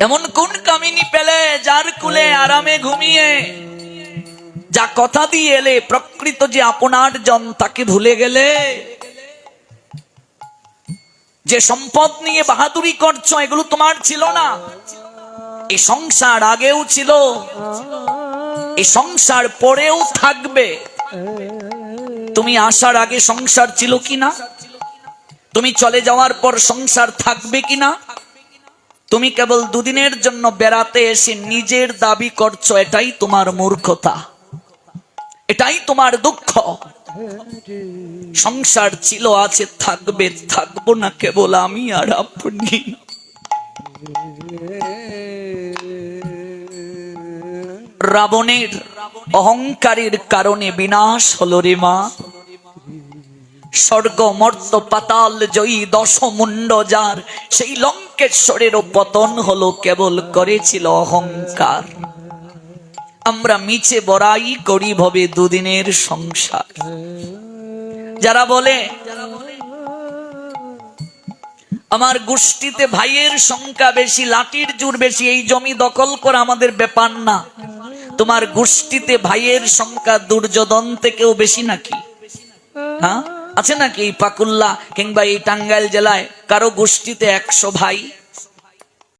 এমন কোন কামিনী পেলে যার কুলে আরামে ঘুমিয়ে যা কথা দিয়ে এলে প্রকৃত যে আপনার জন তাকে ভুলে গেলে? যে সম্পদ নিয়ে বাহাদুরি করছো এগুলো তোমার ছিল না। এই সংসার আগেও ছিল, এই সংসার পরেও থাকবে। তুমি আসার আগে সংসার ছিল কিনা? তুমি চলে যাওয়ার পর সংসার থাকবে কিনা? তুমি কেবল দুদিনের জন্য বেড়াতে এসে নিজের দাবি করছো, এটাই তোমার মূর্খতা, এটাই তোমার দুঃখ। সংসার ছিল, আছে, থাকবে, থাকবো না কেবল আমি আর আপনি। রাবণের অহংকারের কারণে বিনাশ হলো রে মা। স্বর্গ মর্ত পাতাল জয়ী দশমুণ্ড যার, সেই লঙ্কেশ্বরেরও পতন হলো কেবল করেছিল অহংকার। আমরা মিছে বড়াই করি ভবে দুদিনের সংসার। যারা বলে আমার গোষ্ঠীতে ভাইয়ের সংখ্যা বেশি, লাঠির জোর বেশি, এই জমি দখল করা আমাদের ব্যাপার না। তোমার গোষ্ঠীতে ভাইয়ের সংখ্যা দুর্যোধন থেকেও বেশি নাকি? হ্যাঁ, আছে নাকি? এই পাকুল্লা কিংবা এই টাঙ্গাইল জেলায় কারো গোষ্ঠীতে 100 ভাই?